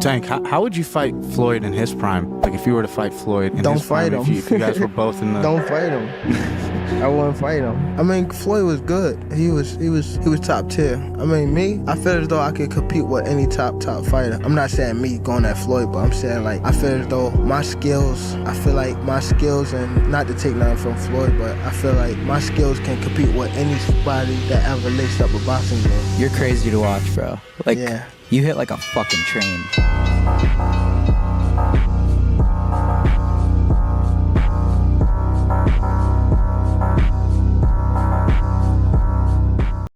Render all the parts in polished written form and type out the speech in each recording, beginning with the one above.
Tank, how would you fight Floyd in his prime? Like if you were to fight Floyd in his prime, Don't fight him. if you guys were both in the... Don't fight him. I wouldn't fight him. I mean, Floyd was good. He was top tier. I mean, me, I feel as though I could compete with any top fighter. I'm not saying me going at Floyd, but I'm saying like I feel as though my skills, and not to take nothing from Floyd, but I feel like my skills can compete with anybody that ever laced up a boxing game. You're crazy to watch, bro. Like, yeah. You hit like a fucking train.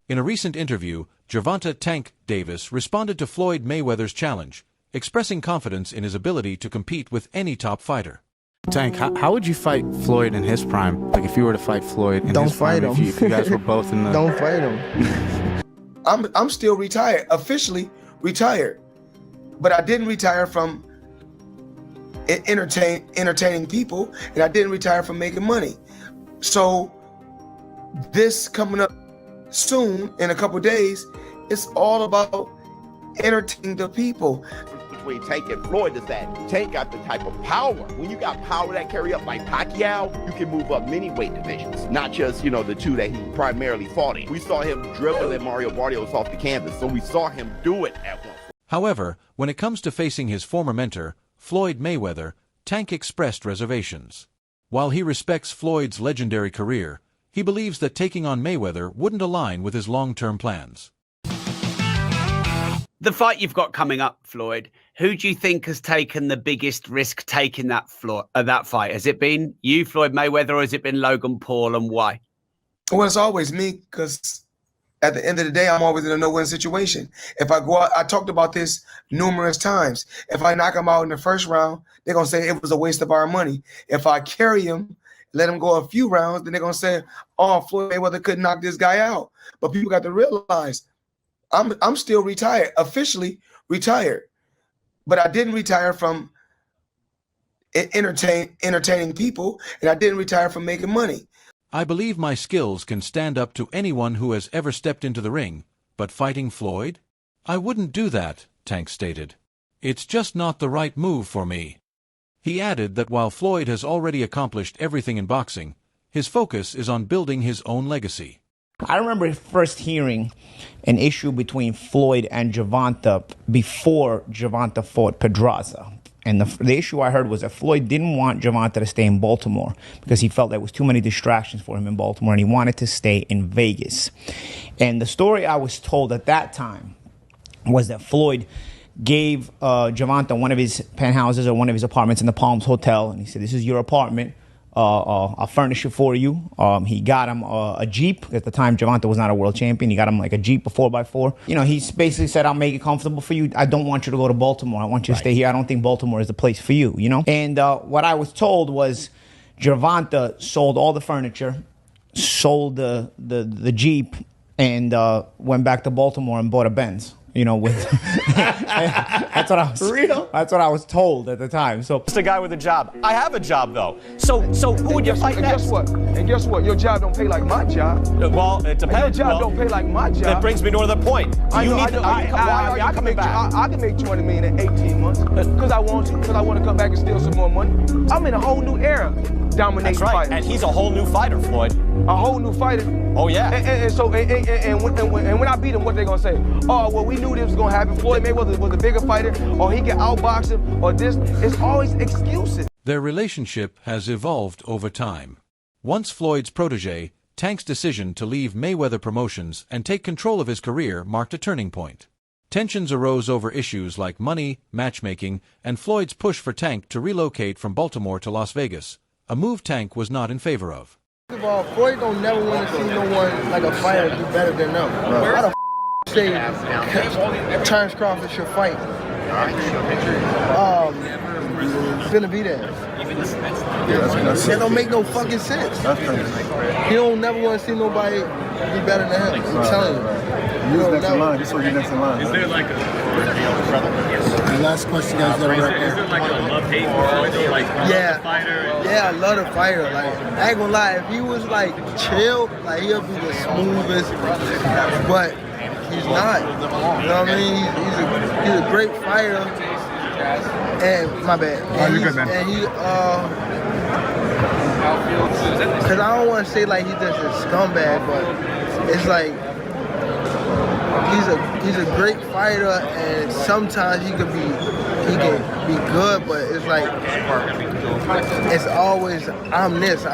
In a recent interview, Gervonta "Tank" Davis responded to Floyd Mayweather's challenge, expressing confidence in his ability to compete with any top fighter. Tank, how would you fight Floyd in his prime? Like if you were to fight Floyd in his prime, if you guys were both in the... Don't fight him. I'm still retired, officially retired. But I didn't retire from entertaining people, and I didn't retire from making money. So this coming up soon, in a couple of days, it's all about entertaining the people. Between Tank and Floyd is that Tank got the type of power. When you got power that carry up like Pacquiao, you can move up many weight divisions, not just, the two that he primarily fought in. We saw him dribbling Mario Barrios off the canvas, so we saw him do it at one. However, when it comes to facing his former mentor, Floyd Mayweather, Tank expressed reservations. While he respects Floyd's legendary career, he believes that taking on Mayweather wouldn't align with his long-term plans. The fight you've got coming up, Floyd, who do you think has taken the biggest risk taking that fight? Has it been you, Floyd Mayweather, or has it been Logan Paul, and why? Well, it's always me, because at the end of the day, I'm always in a no-win situation. If I go out, I talked about this numerous times. If I knock him out in the first round, they're going to say it was a waste of our money. If I carry him, let him go a few rounds, then they're going to say, oh, Floyd Mayweather couldn't knock this guy out. But people got to realize I'm still retired, officially retired. But I didn't retire from entertaining people, and I didn't retire from making money. I believe my skills can stand up to anyone who has ever stepped into the ring, but fighting Floyd? I wouldn't do that, Tank stated. It's just not the right move for me. He added that while Floyd has already accomplished everything in boxing, his focus is on building his own legacy. I remember first hearing an issue between Floyd and Gervonta before Gervonta fought Pedraza. And the issue I heard was that Floyd didn't want Gervonta to stay in Baltimore because he felt there was too many distractions for him in Baltimore, and he wanted to stay in Vegas. And the story I was told at that time was that Floyd gave Gervonta one of his penthouses or one of his apartments in the Palms Hotel, and he said, "This is your apartment. I'll furnish it for you." He got him a Jeep. At the time, Gervonta was not a world champion. He got him like a Jeep, a 4x4. He basically said, "I'll make it comfortable for you. I don't want you to go to Baltimore. I want you to stay here. I don't think Baltimore is the place for you, And what I was told was Gervonta sold all the furniture, sold the Jeep, and went back to Baltimore and bought a Benz. With that's what I was real. That's what I was told at the time. So it's a guy with a job. I have a job though. So who would you fight next? And guess what? Your job don't pay like my job. Well, it depends. Your job don't pay like my job. That brings me to another point. Why are you coming back? I can make $20 million in 18 months because I want to. Because I want to come back and steal some more money. I'm in a whole new era, dominating That's right. fighters. And he's a whole new fighter, Floyd. A whole new fighter. Oh yeah. And when I beat him, what they gonna say? Oh well, we knew this was gonna happen. Floyd Mayweather was a bigger fighter, or he can outbox him, or this. It's always excuses. Their relationship has evolved over time. Once Floyd's protégé, Tank's decision to leave Mayweather Promotions and take control of his career marked a turning point. Tensions arose over issues like money, matchmaking, and Floyd's push for Tank to relocate from Baltimore to Las Vegas, a move Tank was not in favor of. First of all, Floyd don't never want to see no one like a fighter do better than them. Right. How the say Terrence Crawford should fight? Benavidez. That don't make no fucking sense. He don't never want to see nobody be better than him. I'm telling you. Who's next in line? Just so you're next in line. Is there like The last question, guys. Is there like a love-hate for Floyd, like yeah, the fighter? Yeah, I love the fighter. Like, I ain't gonna lie, if he was like chill, like he'll be the smoothest. But he's not. You know what I mean? He's a great fighter. And my bad. And you good, man. And he, cause I don't want to say like he's just a scumbag, but it's like he's a great fighter, and sometimes he can be good, but it's like it's always I'm this.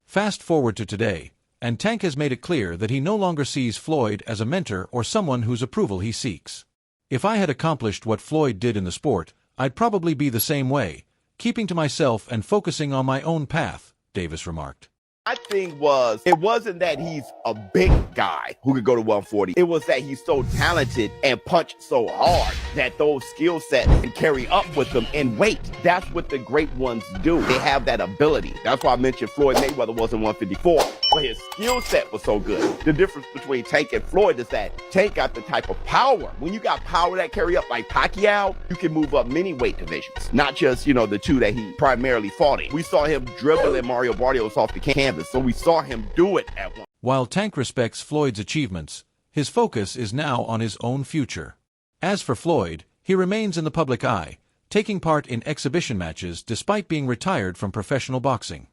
Fast forward to today, and Tank has made it clear that he no longer sees Floyd as a mentor or someone whose approval he seeks. If I had accomplished what Floyd did in the sport, I'd probably be the same way, keeping to myself and focusing on my own path, Davis remarked. My thing was, it wasn't that he's a big guy who could go to 140. It was that he's so talented and punched so hard that those skill sets can carry up with them in weight. That's what the great ones do. They have that ability. That's why I mentioned Floyd Mayweather wasn't 154, but his skill set was so good. The difference between Tank and Floyd is that Tank got the type of power. When you got power that carry up like Pacquiao, you can move up many weight divisions, not just, the two that he primarily fought in. We saw him dribbling Mario Barrios off the canvas. So we saw him do it at one. While Tank respects Floyd's achievements, his focus is now on his own future. As for Floyd, he remains in the public eye, taking part in exhibition matches despite being retired from professional boxing.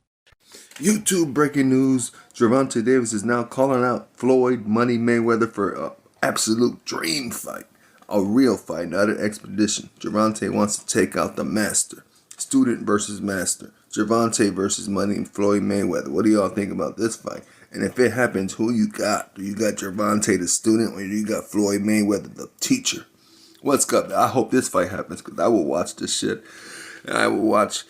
YouTube breaking news, Gervonta Davis is now calling out Floyd Money Mayweather for an absolute dream fight. A real fight, not an expedition. Gervonta wants to take out the master. Student versus master. Gervonta versus Money and Floyd Mayweather. What do y'all think about this fight? And if it happens, who you got? Do you got Gervonta the student, or do you got Floyd Mayweather the teacher? What's up? I hope this fight happens, because I will watch this shit. And I will watch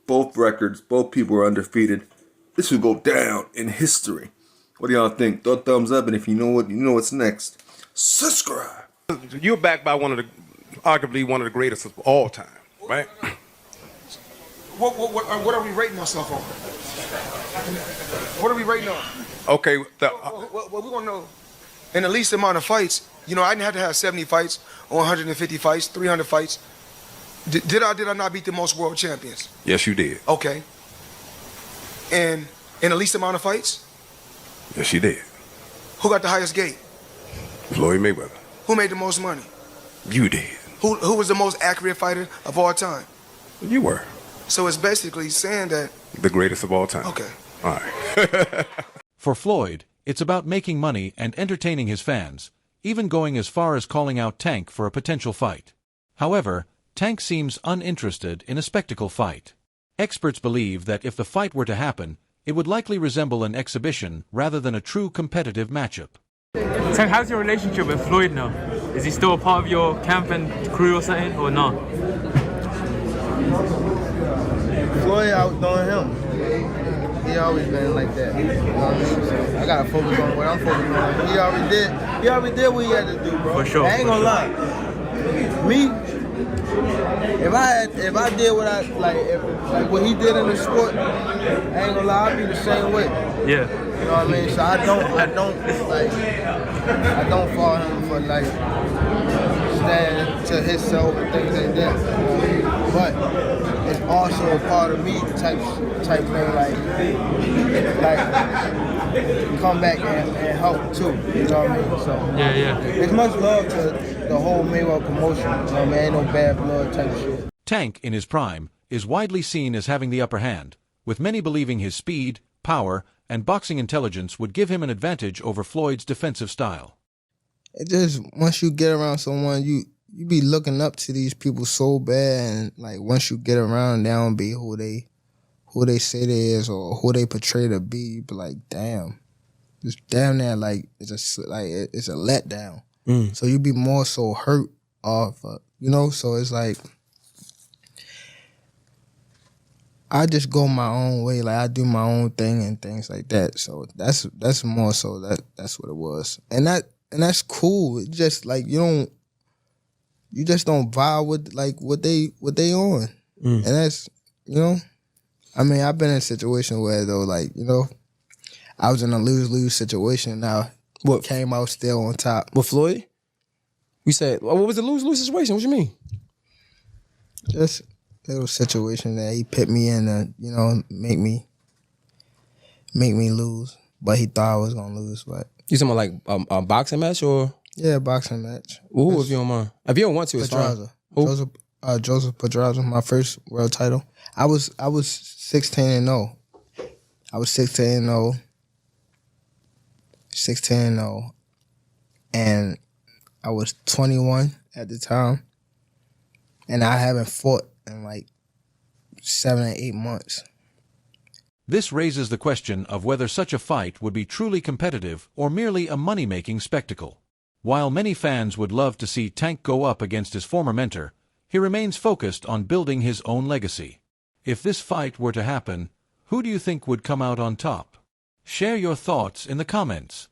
both records. Both people are undefeated. This will go down in history. What do y'all think? Throw a thumbs up, and if you know what's next, subscribe. You're backed by arguably one of the greatest of all time, right? What are we rating ourselves on? What are we rating on? Okay. Well, we want to know, in the least amount of fights, I didn't have to have 70 fights or 150 fights, 300 fights. Did I not beat the most world champions? Yes, you did. Okay. And in the least amount of fights? Yes, you did. Who got the highest gate? Floyd Mayweather. Who made the most money? You did. Who was the most accurate fighter of all time? You were. So it's basically saying that... The greatest of all time. Okay. All right. For Floyd, it's about making money and entertaining his fans, even going as far as calling out Tank for a potential fight. However, Tank seems uninterested in a spectacle fight. Experts believe that if the fight were to happen, it would likely resemble an exhibition rather than a true competitive matchup. Tank, how's your relationship with Floyd now? Is he still a part of your camp and crew or something, or not? Floyd outdoing him. He always been like that. So I gotta focus on what I'm focusing on. He already did what he had to do, bro. For sure. I ain't gonna lie. Me, if I did what like what he did in the sport, I ain't gonna lie, I'd be the same way. Yeah. You know what I mean? So I don't follow him for stand to himself and things like that. But it's also a part of me type thing, like come back and help too. You know what I mean? So yeah. There's much love to the whole Mayweather promotion. You know what I mean? Ain't no bad blood type shit. Tank, in his prime, is widely seen as having the upper hand, with many believing his speed, power, and boxing intelligence would give him an advantage over Floyd's defensive style. It just, once you get around someone, you be looking up to these people so bad, and once you get around, they don't be who they say they is or who they portray to be. You be like, damn, it's damn near it's a letdown. So you be more so hurt off, So it's I just go my own way, I do my own thing and things like that. So that's more so that's what it was, and that's cool. It's just you just don't vibe with what they on, and that's I mean, I've been in a situation where though I was in a lose situation. Now what came out still on top with Floyd? You said what was the lose situation? What you mean? Just little situation that he put me in to make me lose, but he thought I was gonna lose. But you talking about a boxing match or? Yeah, boxing match. Ooh, if you don't mind. If you don't want to, it's fine. Joseph Pedraza, my first world title. I was 16-0. I was 16-0. 16-0. And I was 21 at the time. And I haven't fought in like 7 or 8 months. This raises the question of whether such a fight would be truly competitive or merely a money-making spectacle. While many fans would love to see Tank go up against his former mentor, he remains focused on building his own legacy. If this fight were to happen, who do you think would come out on top? Share your thoughts in the comments.